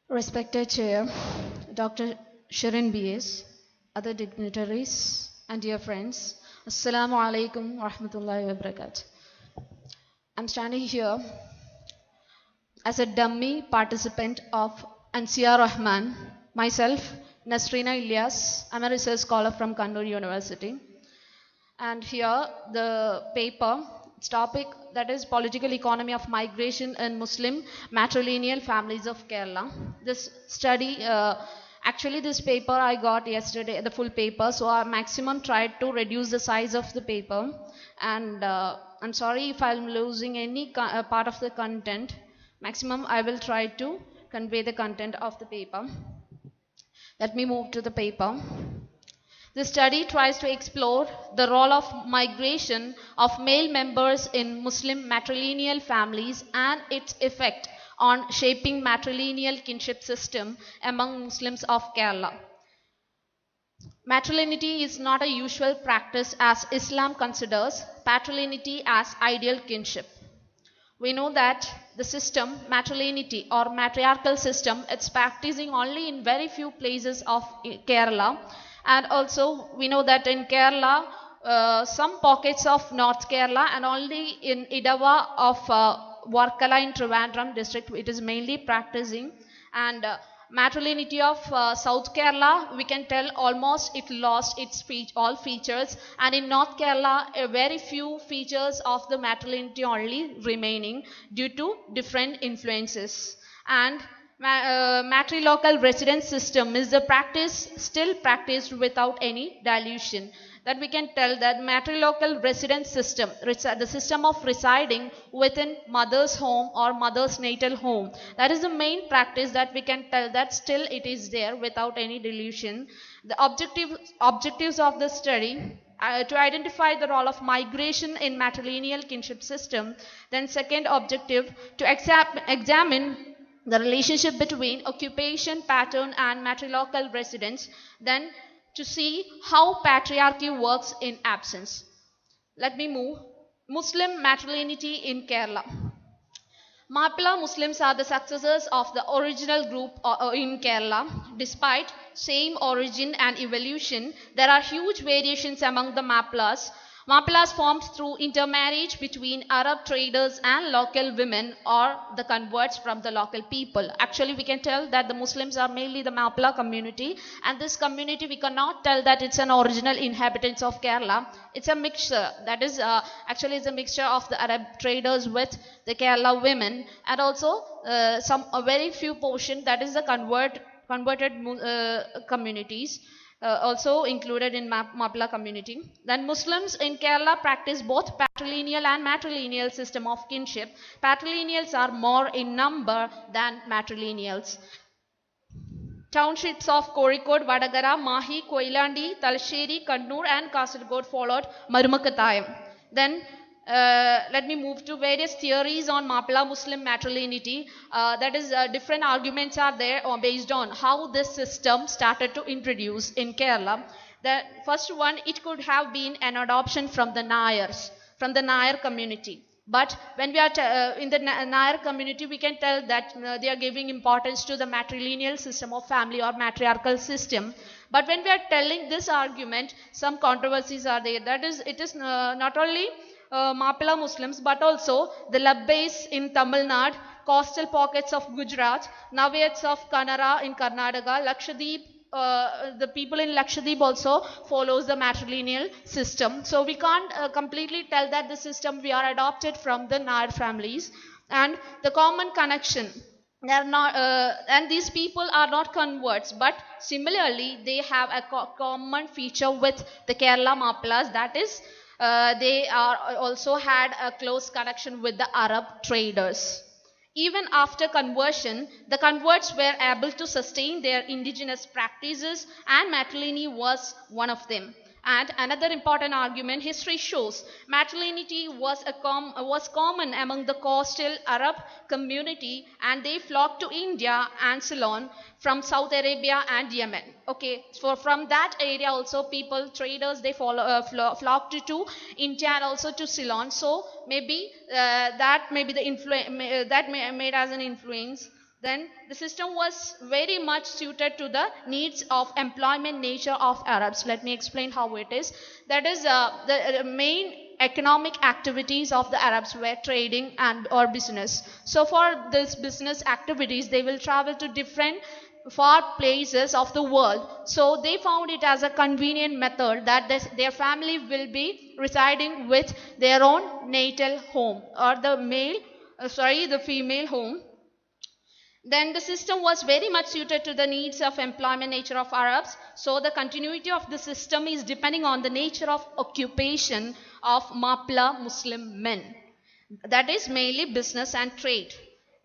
Respected Chair, Dr. Shirin B.S., other dignitaries, and dear friends, Assalamu alaikum wa rahmatullahi wa barakatuh. I'm standing here as a dummy participant of Ansiya Rahman, myself, Nasrina Ilyas. I'm a research scholar from Kannur University. And here the paper, its topic, that is political economy of migration in Muslim matrilineal families of Kerala. This study, actually this paper I got yesterday, the full paper, so I maximum tried to reduce the size of the paper. And I'm sorry if I'm losing any part of the content. Maximum I will try to convey the content of the paper. Let me move to the paper. The study tries to explore the role of migration of male members in Muslim matrilineal families and its effect on shaping matrilineal kinship system among Muslims of Kerala. Matrilinity is not a usual practice as Islam considers patrilinity as ideal kinship. We know that the system, matrilinity or matriarchal system, it's practicing only in very few places of Kerala. And also we know that in Kerala, some pockets of North Kerala and only in Idava of Varkala in Trivandrum district it is mainly practicing. And matrilinity of South Kerala, we can tell almost it lost its all features, and in North Kerala a very few features of the matrilinity only remaining due to different influences. And matrilocal residence system is the practice still practiced without any dilution. That we can tell that matrilocal residence system, the system of residing within mother's home or mother's natal home, that is the main practice that we can tell that still it is there without any dilution. The objectives of the study, to identify the role of migration in matrilineal kinship system. Then second objective, to examine the relationship between occupation pattern and matrilocal residence. Then to see how patriarchy works in absence. Let me move. Muslim matrilinity in Kerala. Mappila Muslims are the successors of the original group in Kerala. Despite same origin and evolution, there are huge variations among the Mappilas. Mappilas formed through intermarriage between Arab traders and local women or the converts from the local people. Actually, we can tell that the Muslims are mainly the Mappila community, and this community we cannot tell that it's an original inhabitants of Kerala. It's a mixture. That is actually it's a mixture of the Arab traders with the Kerala women, and also a very few portion that is the converted communities. Also included in Mappila community. Then Muslims in Kerala practice both patrilineal and matrilineal system of kinship. Patrilineals are more in number than matrilineals. Townships of Kozhikode, Vadagara, Mahi, Koilandi, Talasheri, Kannur and Kasaragod followed Marumakkathayam. Then let me move to various theories on Mappila Muslim matrilinity. That is, different arguments are there based on how this system started to introduce in Kerala. The first one, it could have been an adoption from the Nayars, from the Nayar community. But when we are in the Nayar community, we can tell that they are giving importance to the matrilineal system of family or matriarchal system. But when we are telling this argument, some controversies are there. That is, it is not only Mappila Muslims, but also the Labbais in Tamil Nadu, coastal pockets of Gujarat, Navayads of Kannara in Karnataka, Lakshadweep, the people in Lakshadweep also follows the matrilineal system. So we can't completely tell that the system we are adopted from the Nayar families. And the common connection, they are not, and these people are not converts, but similarly they have a common feature with the Kerala Mappilas, that is, they are also had a close connection with the Arab traders. Even after conversion, the converts were able to sustain their indigenous practices, and matrilineal was one of them. And another important argument, history shows matrilinity was common among the coastal Arab community, and they flocked to India and Ceylon from South Arabia and Yemen. Okay, so from that area also people, traders, they flocked to India and also to Ceylon. So maybe that may be the influence that made as an influence. Then the system was very much suited to the needs of employment nature of Arabs. Let me explain how it is. That is the main economic activities of the Arabs were trading and or business. So for this business activities, they will travel to different far places of the world. So they found it as a convenient method that their family will be residing with their own natal home, or the female home. Then the system was very much suited to the needs of employment nature of Arabs. So the continuity of the system is depending on the nature of occupation of Mapla Muslim men. That is mainly business and trade.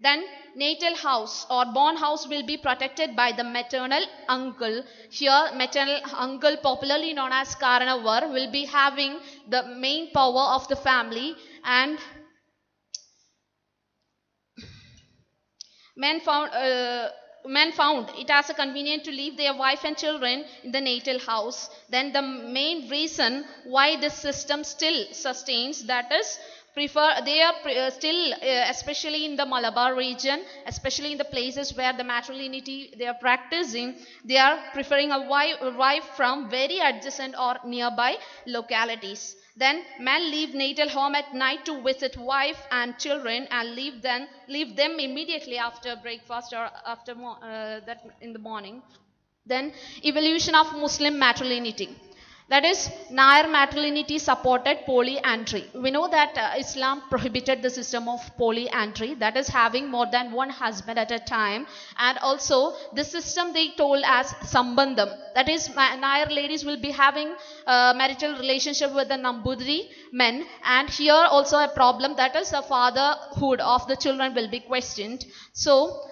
Then natal house or born house will be protected by the maternal uncle. Here maternal uncle, popularly known as Karanavar, will be having the main power of the family, and men found it as a convenient to leave their wife and children in the natal house. Then the main reason why this system still sustains, that is especially in the Malabar region, especially in the places where the matrilineality they are practicing, they are preferring a wife from very adjacent or nearby localities. Then men leave natal home at night to visit wife and children and leave them immediately after breakfast or after that in the morning. Then evolution of Muslim matrilineality. That is, Nair matrilineality supported polyandry. We know that Islam prohibited the system of polyandry, that is having more than one husband at a time, and also the system they told as sambandham. That is, Nair ladies will be having marital relationship with the Nambudri men, and here also a problem, that is the fatherhood of the children will be questioned. So,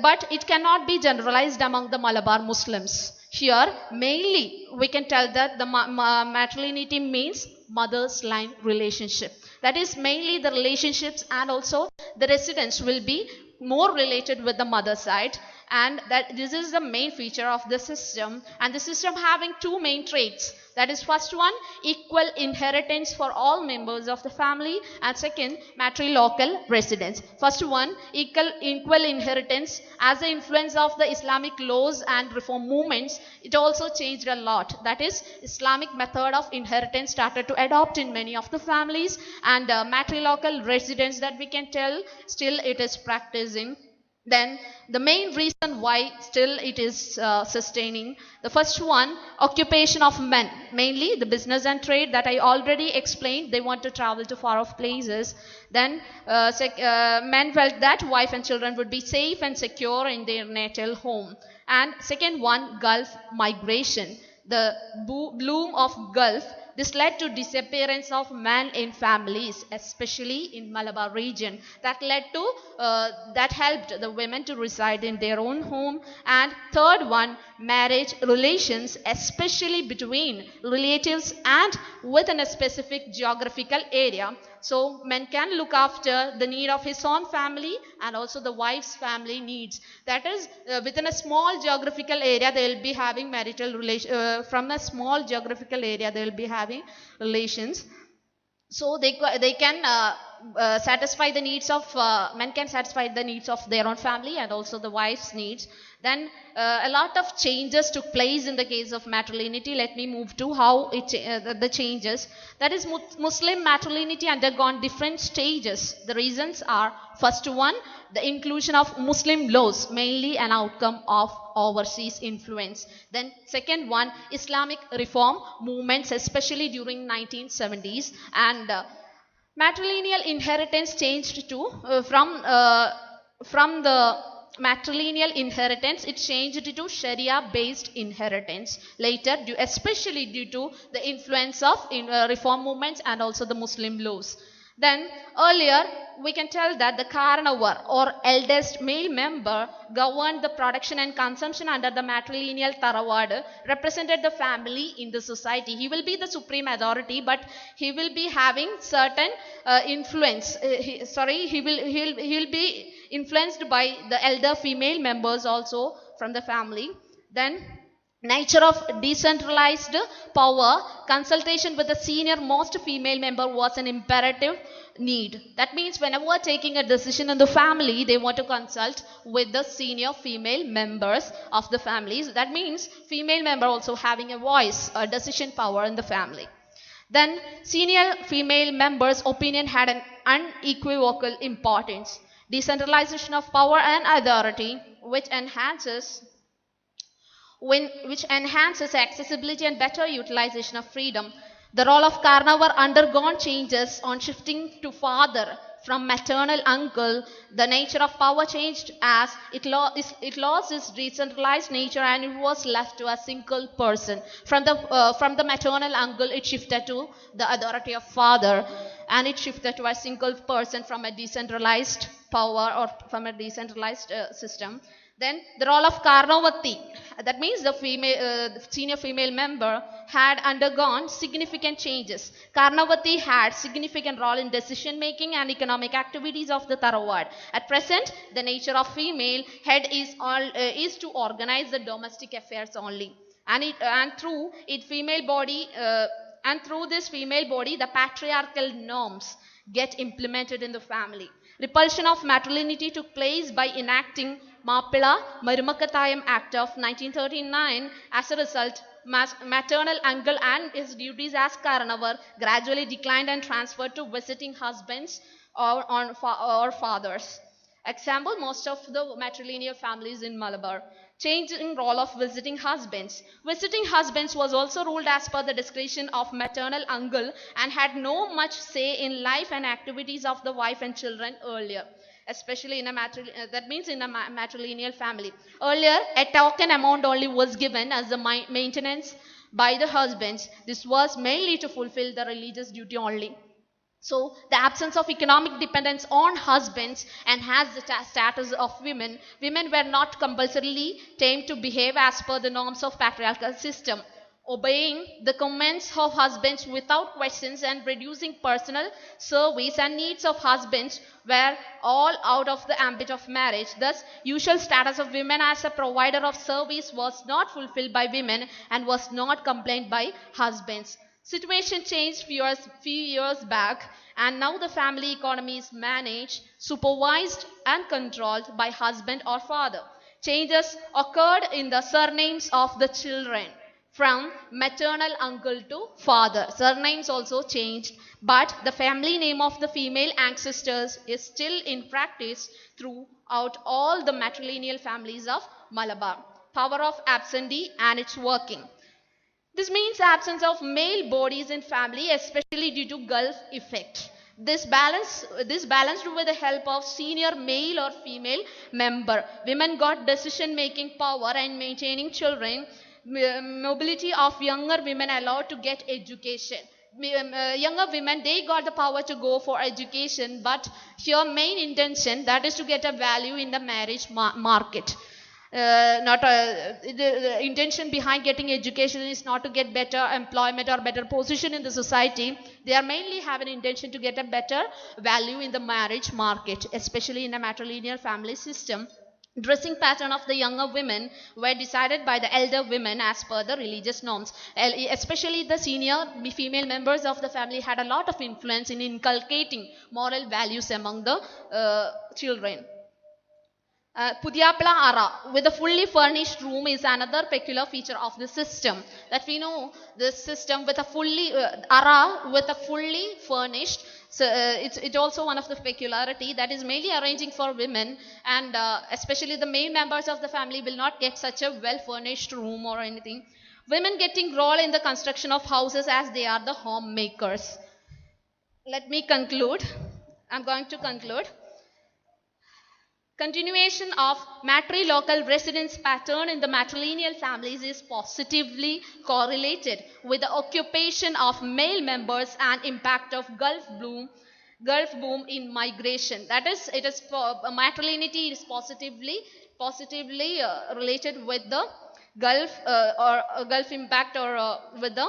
but it cannot be generalized among the Malabar Muslims. Here, mainly, we can tell that the matrilineality means mother's line relationship. That is mainly the relationships, and also the residents will be more related with the mother side, and that this is the main feature of the system. And the system having two main traits. That is, first one, equal inheritance for all members of the family, and second, matrilocal residence. First one, equal inheritance. As the influence of the Islamic laws and reform movements, it also changed a lot. That is, Islamic method of inheritance started to adopt in many of the families, and matrilocal residence, that we can tell still it is practicing. Then the main reason why still it is sustaining, the first one, occupation of men, mainly the business and trade that I already explained. They want to travel to far off places. Then men felt that wife and children would be safe and secure in their natal home. And second one, Gulf migration, the bloom of Gulf. This led to disappearance of men in families, especially in Malabar region. That helped the women to reside in their own home. And third one, marriage relations, especially between relatives and within a specific geographical area. So men can look after the need of his own family and also the wife's family needs. That is, within a small geographical area, they will be having marital relations. From a small geographical area, they will be having relations. So they can satisfy the needs of men can satisfy the needs of their own family and also the wife's needs. Then a lot of changes took place in the case of matrilineality. Let me move to how the changes. That is, Muslim matrilineality undergone different stages. The reasons are, first one, the inclusion of Muslim laws, mainly an outcome of overseas influence. Then second one, Islamic reform movements, especially during 1970s, and matrilineal inheritance changed to from the matrilineal inheritance, it changed to Sharia based inheritance later, especially due to the influence of reform movements and also the Muslim laws. Then earlier we can tell that the Karanavar or eldest male member governed the production and consumption under the matrilineal Tarawad, represented the family in the society. He will be the supreme authority, but he will be having certain influence. He'll be influenced by the elder female members also from the family. Then Nature of decentralized power, consultation with the senior most female member was an imperative need. That means whenever taking a decision in the family, they want to consult with the senior female members of the families. That means female member also having a voice, a decision power in the family. Then senior female members' opinion had an unequivocal importance. Decentralization of power and authority, which enhances accessibility and better utilization of freedom. The role of carnivore undergone changes on shifting to father from maternal uncle. The nature of power changed as it lost its decentralized nature and it was left to a single person. From the maternal uncle, it shifted to the authority of father, and it shifted to a single person from a decentralized power or from a decentralized system. Then the role of Karnavati, that means the senior female member had undergone significant changes. Karnavati had significant role in decision making and economic activities of the Tharawad. At present, the nature of female head is to organize the domestic affairs only, and through this female body, the patriarchal norms get implemented in the family. Repulsion of matrilineality took place by enacting Mappila Marumakkathayam Act of 1939. As a result, maternal uncle and his duties as Karanavar gradually declined and transferred to visiting husbands or fathers. Example, most of the matrilineal families in Malabar. Change in role of visiting husbands. Visiting husbands was also ruled as per the discretion of maternal uncle and had no much say in life and activities of the wife and children earlier, especially in a matrilineal family. Earlier, a token amount only was given as the maintenance by the husbands. This was mainly to fulfill the religious duty only. So the absence of economic dependence on husbands enhanced the status of women. Women were not compulsorily tamed to behave as per the norms of patriarchal system. Obeying the commands of husbands without questions and reducing personal service and needs of husbands were all out of the ambit of marriage. Thus, usual status of women as a provider of service was not fulfilled by women and was not complained by husbands. Situation changed few years back, and now the family economy is managed, supervised and controlled by husband or father. Changes occurred in the surnames of the children from maternal uncle to father. Surnames also changed, but the family name of the female ancestors is still in practice throughout all the matrilineal families of Malabar. Power of absentee and its working. This means absence of male bodies in family, especially due to Gulf effect. This balanced with the help of senior male or female member. Women got decision making power and maintaining children. Mobility of younger women allowed to get education. Younger women, they got the power to go for education, but your main intention, that is to get a value in the marriage market. The intention behind getting education is not to get better employment or better position in the society. They are mainly have an intention to get a better value in the marriage market, especially in a matrilineal family system. Dressing pattern of the younger women were decided by the elder women as per the religious norms. Especially the senior female members of the family had a lot of influence in inculcating moral values among the children. Pudiapla Ara with a fully furnished room is another peculiar feature of the system. That we know this system with a fully Ara with a fully furnished. So it's also one of the peculiarity that is mainly arranging for women, and especially the male members of the family will not get such a well furnished room or anything. Women getting role in the construction of houses as they are the homemakers. Let me conclude. I'm going to conclude. Continuation of matrilocal residence pattern in the matrilineal families is positively correlated with the occupation of male members and impact of Gulf boom in migration. That is, matrilineality is positively related with the Gulf impact or with the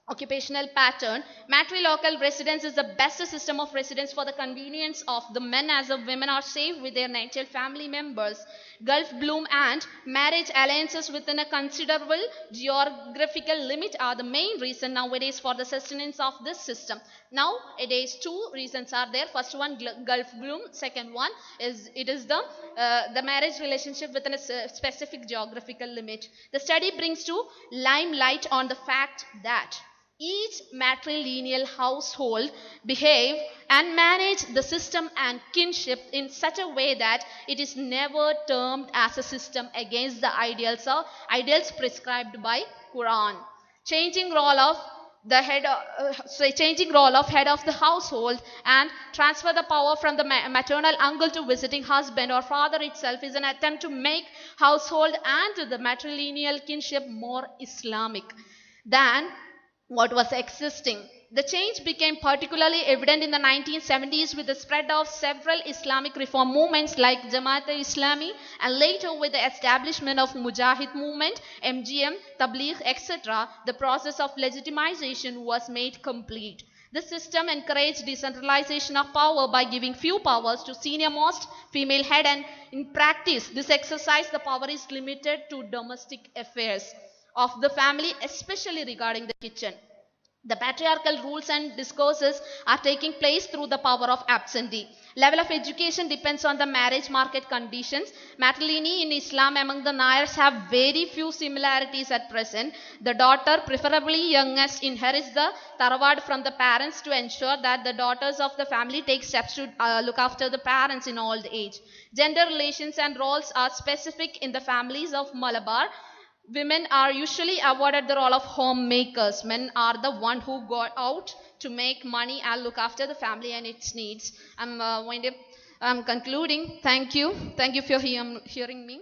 occupational pattern. Matrilocal residence is the best system of residence for the convenience of the men as the women are safe with their natural family members. Gulf bloom and marriage alliances within a considerable geographical limit are the main reason nowadays for the sustenance of this system. Nowadays, two reasons are there. First one, Gulf bloom. Second one is the marriage relationship within a specific geographical limit. The study brings to limelight on the fact that each matrilineal household behave and manage the system and kinship in such a way that it is never termed as a system against the ideals prescribed by Quran. Changing role of head of the household and transfer the power from the maternal uncle to visiting husband or father itself is an attempt to make household and the matrilineal kinship more Islamic than what was existing. The change became particularly evident in the 1970s with the spread of several Islamic reform movements like Jamaat-e-Islami, and later with the establishment of Mujahid movement, MGM, Tabligh, etc. The process of legitimization was made complete. The system encouraged decentralization of power by giving few powers to senior-most female head, and in practice, this exercise, the power is limited to domestic affairs of the family, especially regarding the kitchen. The patriarchal rules and discourses are taking place through the power of absentee. Level of education depends on the marriage market conditions. Matrilineal in Islam among the Nayars have very few similarities at present. The daughter, preferably youngest, inherits the tarawad from the parents to ensure that the daughters of the family take steps to look after the parents in old age. Gender relations and roles are specific in the families of Malabar. Women are usually awarded the role of homemakers. Men are the one who go out to make money and look after the family and its needs. I'm concluding. Thank you. Thank you for hearing me.